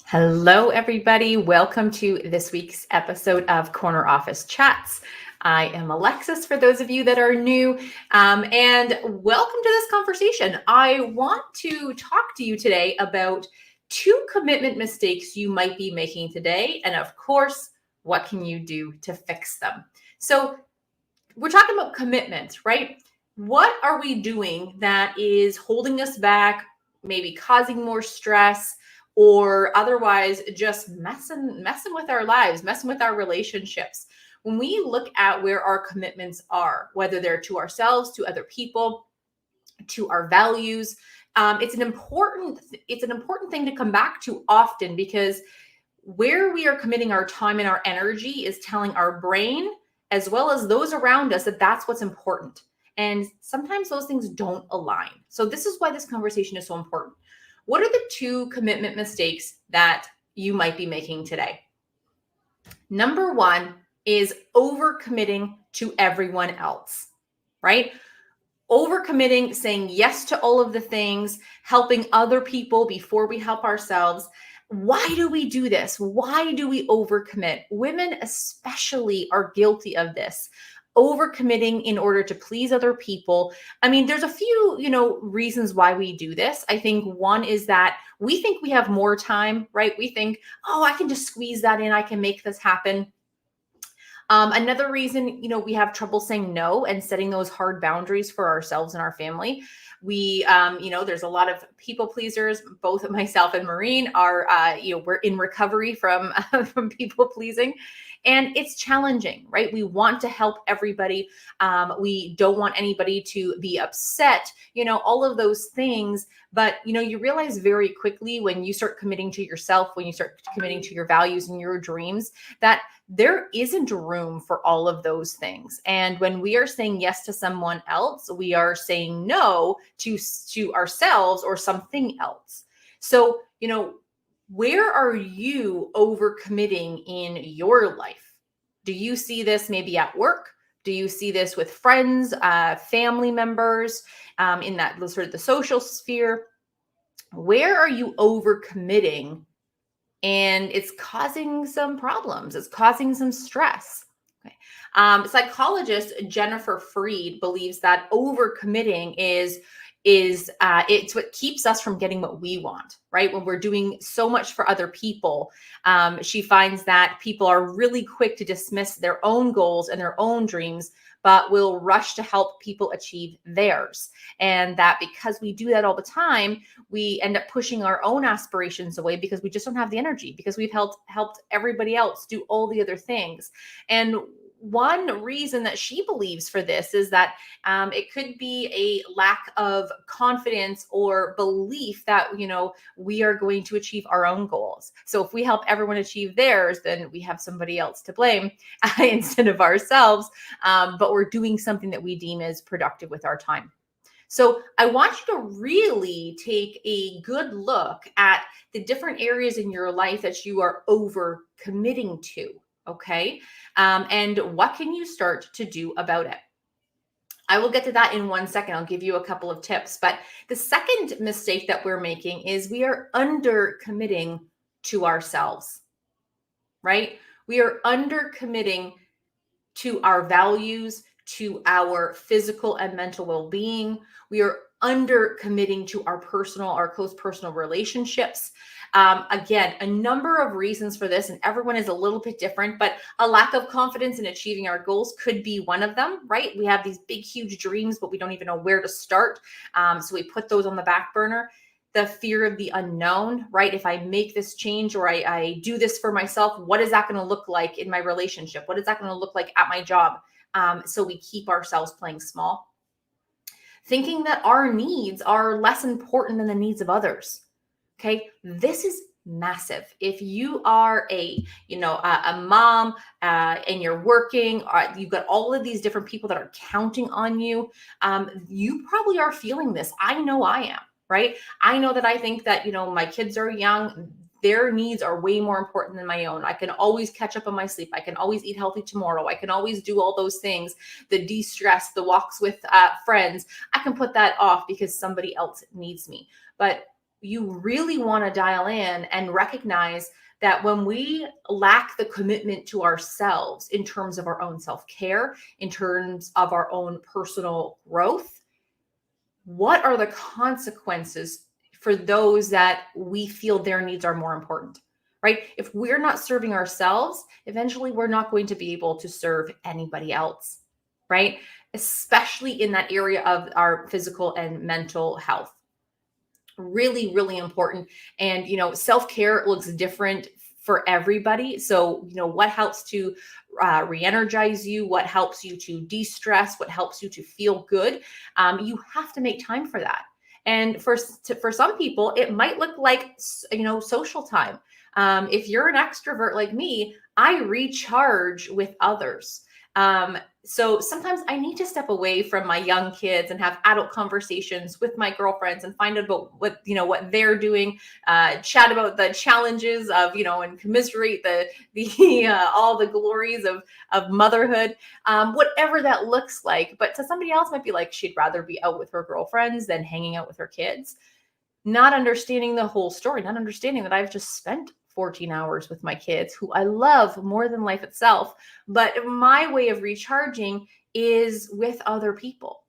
Hello, everybody. Welcome to this week's episode of Corner Office Chats. I am Alexis, for those of you that are new, and welcome to this conversation. I want to talk to you today about 2 commitment mistakes you might be making today, and of course, what can you do to fix them? So we're talking about commitment, right? What are we doing that is holding us back, maybe causing more stress, or otherwise just messing with our lives, messing with our relationships? When we look at where our commitments are, whether they're to ourselves, to other people, to our values, it's an important thing to come back to often, because where we are committing our time and our energy is telling our brain as well as those around us that that's what's important. And sometimes those things don't align. So this is why this conversation is so important. What are the 2 commitment mistakes that you might be making today? Number 1 is overcommitting to everyone else, right? Overcommitting, saying yes to all of the things, helping other people before we help ourselves. Why do we do this? Why do we overcommit? Women especially are guilty of this. Overcommitting in order to please other people. I mean, there's a few, reasons why we do this. I think one is that we think we have more time, right? We think, oh, I can just squeeze that in. I can make this happen. Another reason, we have trouble saying no and setting those hard boundaries for ourselves and our family. We, there's a lot of people pleasers. Both myself and Mehreen are, we're in recovery from from people pleasing, and it's challenging, right? We want to help everybody. We don't want anybody to be upset, all of those things. But, you realize very quickly when you start committing to yourself, when you start committing to your values and your dreams, that there isn't room for all of those things. And when we are saying yes to someone else, we are saying no to ourselves or something else. So, where are you overcommitting in your life? Do you see this maybe at work? Do you see this with friends, family members, in that sort of the social sphere? Where are you overcommitting? And it's causing some problems. It's causing some stress. Okay. Psychologist Jennifer Freed believes that overcommitting is it's what keeps us from getting what we want, right? When we're doing so much for other people, she finds that people are really quick to dismiss their own goals and their own dreams, but will rush to help people achieve theirs. And that because we do that all the time, we end up pushing our own aspirations away because we just don't have the energy, because we've helped everybody else do all the other things. And one reason that she believes for this is that it could be a lack of confidence or belief that, we are going to achieve our own goals. So if we help everyone achieve theirs, then we have somebody else to blame instead of ourselves. But we're doing something that we deem as productive with our time. So I want you to really take a good look at the different areas in your life that you are over committing to. Okay. And what can you start to do about it? I will get to that in 1 second. I'll give you a couple of tips. But the second mistake that we're making is we are under committing to ourselves, right? We are under committing to our values, to our physical and mental well-being. We are under committing to our close personal relationships. Again, a number of reasons for this, and everyone is a little bit different, but a lack of confidence in achieving our goals could be one of them, right? We have these big, huge dreams, but we don't even know where to start. So we put those on the back burner. The fear of the unknown, right? If I make this change or I do this for myself, what is that going to look like in my relationship? What is that going to look like at my job? So we keep ourselves playing small, thinking that our needs are less important than the needs of others. Okay, this is massive. If you are a mom and you're working, you've got all of these different people that are counting on you. You probably are feeling this. I know I am, right? I know that I think that, my kids are young. Their needs are way more important than my own. I can always catch up on my sleep. I can always eat healthy tomorrow. I can always do all those things, the de-stress, the walks with friends. I can put that off because somebody else needs me. But you really want to dial in and recognize that when we lack the commitment to ourselves in terms of our own self-care, in terms of our own personal growth, what are the consequences for those that we feel their needs are more important, right? If we're not serving ourselves, eventually we're not going to be able to serve anybody else, right? Especially in that area of our physical and mental health. Really, really important. And, self-care looks different for everybody. So, what helps to re-energize you, what helps you to de-stress, what helps you to feel good, you have to make time for that. And for some people, it might look like, social time. If you're an extrovert like me, I recharge with others. So sometimes I need to step away from my young kids and have adult conversations with my girlfriends and find out about what they're doing, chat about the challenges of, and commiserate the all the glories of motherhood, whatever that looks like. But to somebody else might be like, she'd rather be out with her girlfriends than hanging out with her kids, not understanding the whole story, not understanding that I've just spent 14 hours with my kids, who I love more than life itself. But my way of recharging is with other people,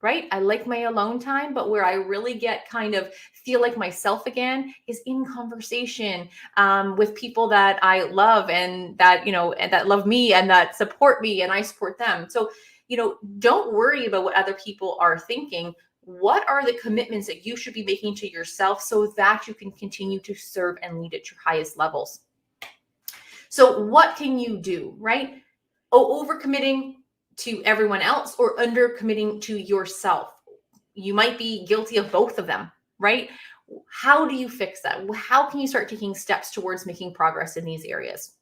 right? I like my alone time, but where I really get kind of feel like myself again is in conversation with people that I love and that, and that love me and that support me and I support them. So, don't worry about what other people are thinking. What are the commitments that you should be making to yourself so that you can continue to serve and lead at your highest levels? So what can you do, right? Overcommitting to everyone else or undercommitting to yourself. You might be guilty of both of them, right? How do you fix that? How can you start taking steps towards making progress in these areas?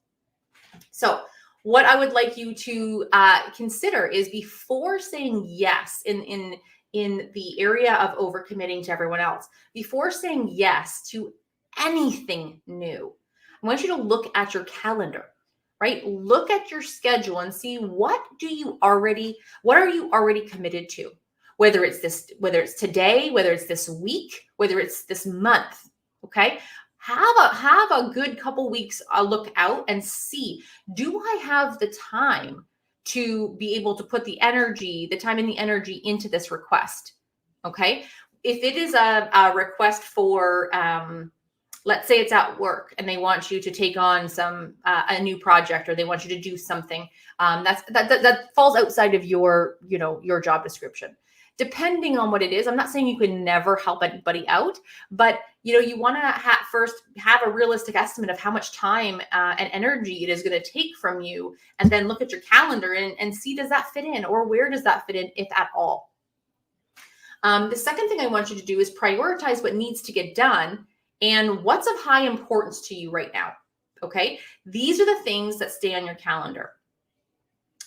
So what I would like you to consider is, before saying yes in the area of overcommitting to everyone else, before saying yes to anything new, I want you to look at your calendar, right? Look at your schedule and see what are you already committed to? Whether it's today, whether it's this week, whether it's this month, okay? Have a good couple weeks look out and see, do I have the time to be able to put the time and the energy into this request? Okay. If it is a request for, let's say it's at work and they want you to take on a new project, or they want you to do something that falls outside of your job description. Depending on what it is, I'm not saying you can never help anybody out, but you want to first have a realistic estimate of how much time and energy it is going to take from you, and then look at your calendar and see, does that fit in, or where does that fit in, if at all? The second thing I want you to do is prioritize what needs to get done and what's of high importance to you right now. Okay, these are the things that stay on your calendar.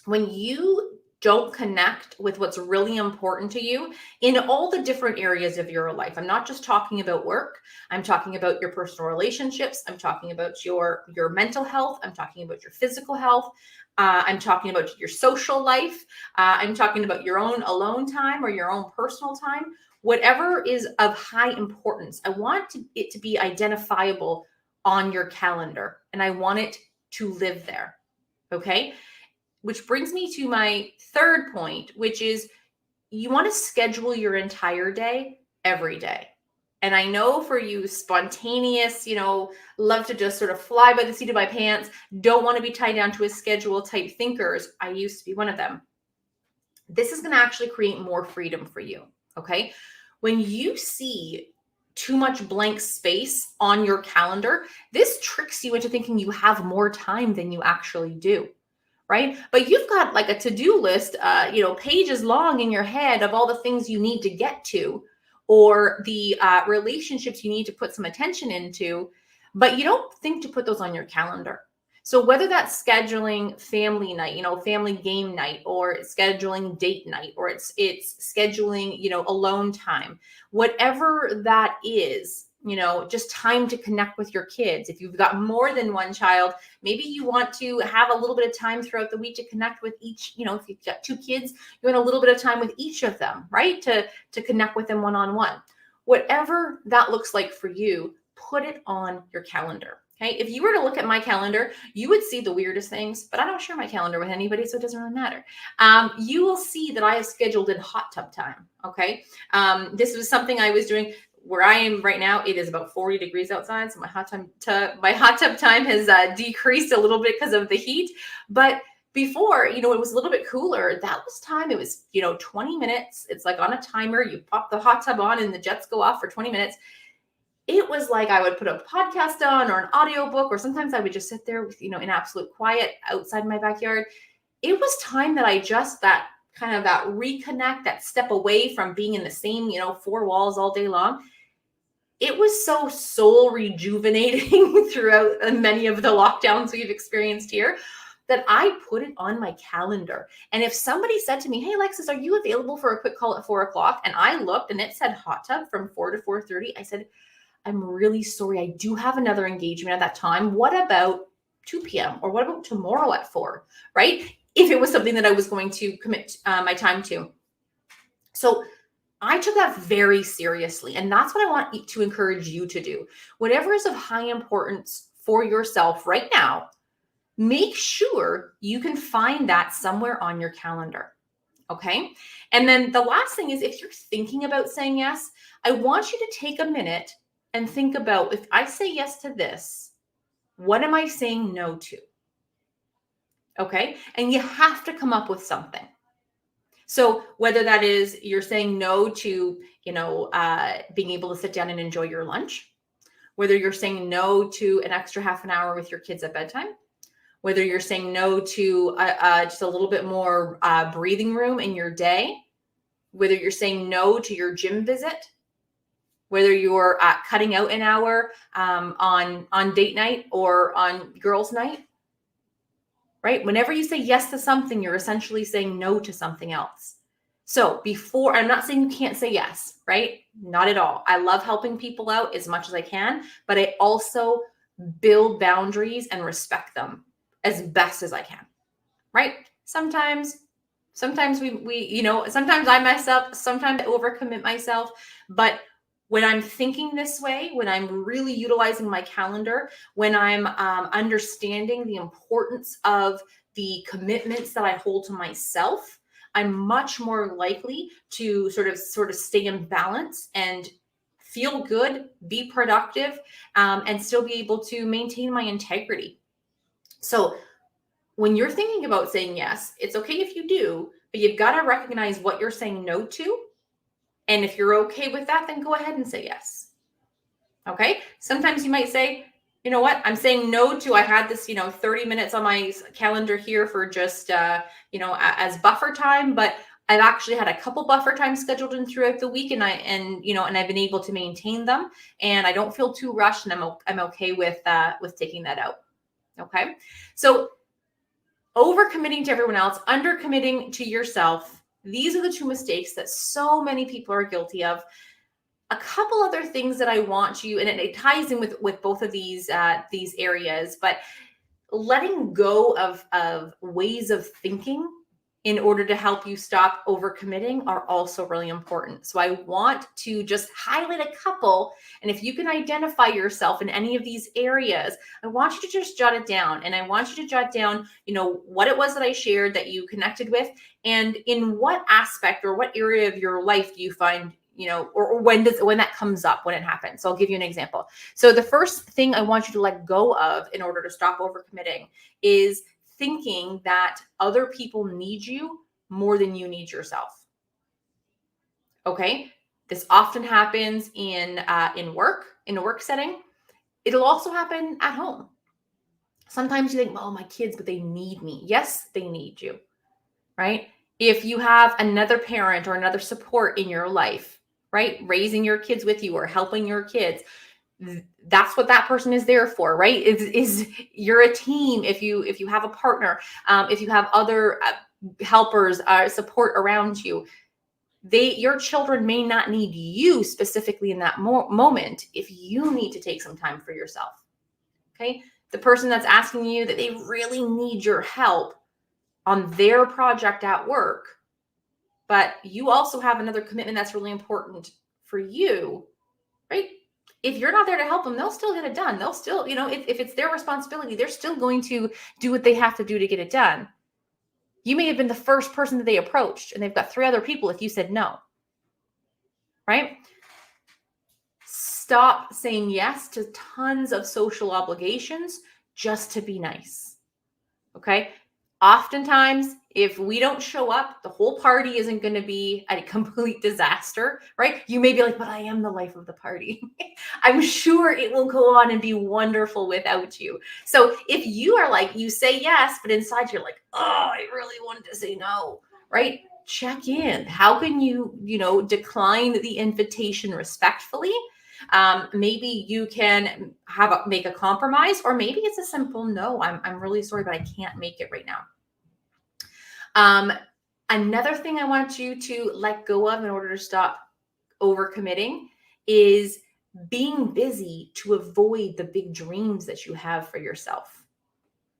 When you don't connect with what's really important to you in all the different areas of your life. I'm not just talking about work. I'm talking about your personal relationships. I'm talking about your mental health. I'm talking about your physical health. I'm talking about your social life. I'm talking about your own alone time or your own personal time. Whatever is of high importance, I want it to be identifiable on your calendar, and I want it to live there. Okay? Which brings me to my third point, which is, you want to schedule your entire day every day. And I know for you spontaneous, love to just sort of fly by the seat of my pants, don't want to be tied down to a schedule type thinkers. I used to be one of them. This is going to actually create more freedom for you. Okay. When you see too much blank space on your calendar, this tricks you into thinking you have more time than you actually do. Right? But you've got like a to-do list, pages long in your head of all the things you need to get to, or the relationships you need to put some attention into, but you don't think to put those on your calendar. So whether that's scheduling family night, family game night, or scheduling date night, or it's scheduling, alone time, whatever that is, just time to connect with your kids. If you've got more than one child, maybe you want to have a little bit of time throughout the week to connect with each, if you've got two kids, you want a little bit of time with each of them, right? To connect with them one-on-one. whatever that looks like for you, put it on your calendar. Okay. If you were to look at my calendar, you would see the weirdest things, but I don't share my calendar with anybody, so it doesn't really matter. You will see that I have scheduled in hot tub time. Okay. This was something I was doing where I am right now. It is about 40 degrees outside. So my hot tub time has decreased a little bit because of the heat. But before, it was a little bit cooler. That was time. It was, 20 minutes. It's like on a timer. You pop the hot tub on and the jets go off for 20 minutes. It was like I would put a podcast on or an audiobook, or sometimes I would just sit there with, in absolute quiet outside my backyard. It was time that I just that reconnect, that step away from being in the same, four walls all day long. It was so soul rejuvenating throughout many of the lockdowns we've experienced here that I put it on my calendar. And if somebody said to me, hey, Alexis, are you available for a quick call at 4:00? And I looked and it said hot tub from 4 to 4:30. I said, I'm really sorry. I do have another engagement at that time. What about 2 p.m. or what about tomorrow at 4, right? If it was something that I was going to commit my time to. So I took that very seriously. And that's what I want to encourage you to do. Whatever is of high importance for yourself right now, make sure you can find that somewhere on your calendar. Okay. And then the last thing is, if you're thinking about saying yes, I want you to take a minute and think about, if I say yes to this, what am I saying no to? Okay. And you have to come up with something. So whether that is you're saying no to, being able to sit down and enjoy your lunch, whether you're saying no to an extra half an hour with your kids at bedtime, whether you're saying no to just a little bit more breathing room in your day, whether you're saying no to your gym visit, whether you're cutting out an hour on date night or on girls' night, right? Whenever you say yes to something, you're essentially saying no to something else. So I'm not saying you can't say yes, right? Not at all. I love helping people out as much as I can, but I also build boundaries and respect them as best as I can, right? Sometimes we sometimes I mess up, sometimes I overcommit myself, but when I'm thinking this way, when I'm really utilizing my calendar, when I'm understanding the importance of the commitments that I hold to myself, I'm much more likely to sort of stay in balance and feel good, be productive, and still be able to maintain my integrity. So when you're thinking about saying yes, it's okay if you do, but you've got to recognize what you're saying no to. And if you're okay with that, then go ahead and say yes. Okay. Sometimes you might say, you know what, I'm saying no to, I had this, 30 minutes on my calendar here for just, as buffer time, but I've actually had a couple buffer times scheduled in throughout the week, and I've been able to maintain them, and I don't feel too rushed, and I'm okay with taking that out. Okay. So overcommitting to everyone else, undercommitting to yourself. These are the two mistakes that so many people are guilty of. A couple other things that I want you, and it ties in with both of these areas, but letting go of ways of thinking in order to help you stop overcommitting are also really important. So I want to just highlight a couple. And if you can identify yourself in any of these areas, I want you to just jot it down. And I want you to jot down, what it was that I shared that you connected with, and in what aspect or what area of your life do you find, or when that comes up, when it happens. So I'll give you an example. So the first thing I want you to let go of in order to stop overcommitting is thinking that other people need you more than you need yourself. Okay. This often happens in a work setting. It'll also happen at home. Sometimes you think, oh, my kids, but they need me. Yes, they need you, right? If you have another parent or another support in your life, right, raising your kids with you or helping your kids, that's what that person is there for, right? Is you're a team. If you have a partner, if you have other helpers, support around you, your children may not need you specifically in that moment if you need to take some time for yourself. Okay. The person that's asking you that they really need your help on their project at work, but you also have another commitment that's really important for you, right? If you're not there to help them, they'll still get it done. They'll still, if it's their responsibility, they're still going to do what they have to do to get it done. You may have been the first person that they approached, and they've got 3 other people if you said no, right? Stop saying yes to tons of social obligations just to be nice, okay? Oftentimes, if we don't show up, the whole party isn't going to be a complete disaster, right? You may be like, but I am the life of the party. I'm sure it will go on and be wonderful without you. So if you are like, you say yes, but inside you're like, oh, I really wanted to say no, right? Check in. How can you, decline the invitation respectfully? Maybe you can make a compromise, or maybe it's a simple no. I'm really sorry, but I can't make it right now. Another thing I want you to let go of in order to stop overcommitting is being busy to avoid the big dreams that you have for yourself,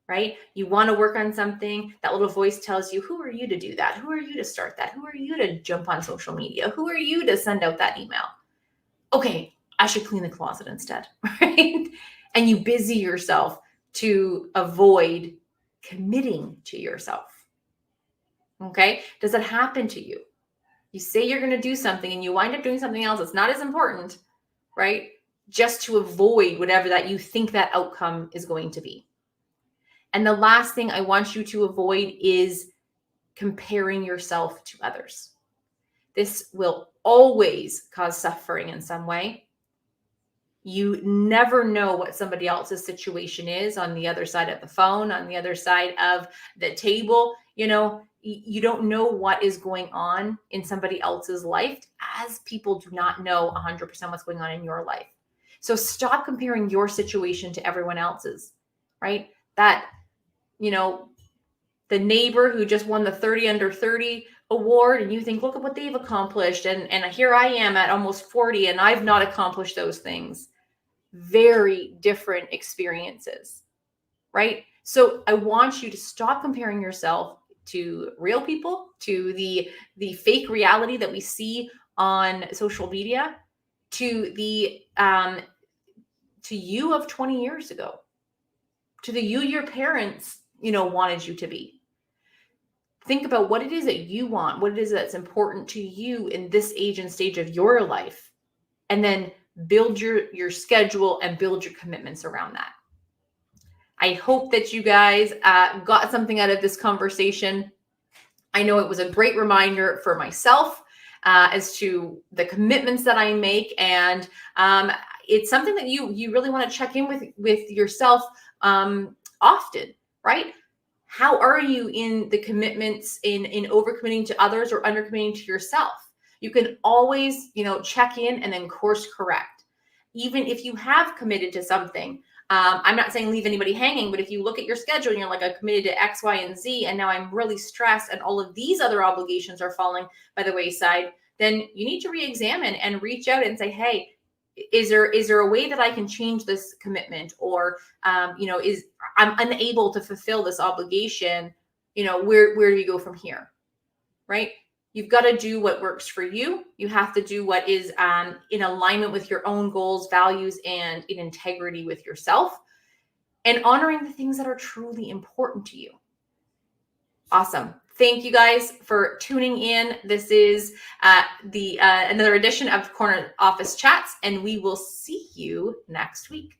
right? You want to work on something, that little voice tells you, who are you to do that? Who are you to start that? Who are you to jump on social media? Who are you to send out that email? Okay, I should clean the closet instead, right? And you busy yourself to avoid committing to yourself. Okay, does it happen to you? You say you're going to do something and you wind up doing something else that's not as important, right? Just to avoid whatever that you think that outcome is going to be. And the last thing I want you to avoid is comparing yourself to others. This will always cause suffering in some way. You never know what somebody else's situation is on the other side of the phone, on the other side of the table. You don't know what is going on in somebody else's life, as people do not know 100% what's going on in your life. So stop comparing your situation to everyone else's, right? That, the neighbor who just won the 30 under 30 award, and you think, look at what they've accomplished. And here I am at almost 40 and I've not accomplished those things. Very different experiences, right? So I want you to stop comparing yourself to real people, to the fake reality that we see on social media, to the to you of 20 years ago, to the you your parents wanted you to be. Think about what it is that you want, what it is that's important to you in this age and stage of your life, and then build your schedule and build your commitments around that. I hope that you guys got something out of this conversation. I know it was a great reminder for myself as to the commitments that I make, and it's something that you really want to check in with yourself often, right? How are you in the commitments, in overcommitting to others or undercommitting to yourself? You can always, check in and then course correct. Even if you have committed to something, I'm not saying leave anybody hanging, but if you look at your schedule and you're like, I committed to X, Y, and Z, and now I'm really stressed and all of these other obligations are falling by the wayside, then you need to re-examine and reach out and say, hey, is there a way that I can change this commitment? Or, I'm unable to fulfill this obligation, where do you go from here? Right? You've got to do what works for you. You have to do what is in alignment with your own goals, values, and in integrity with yourself, and honoring the things that are truly important to you. Awesome. Thank you guys for tuning in. This is another edition of Corner Office Chats, and we will see you next week.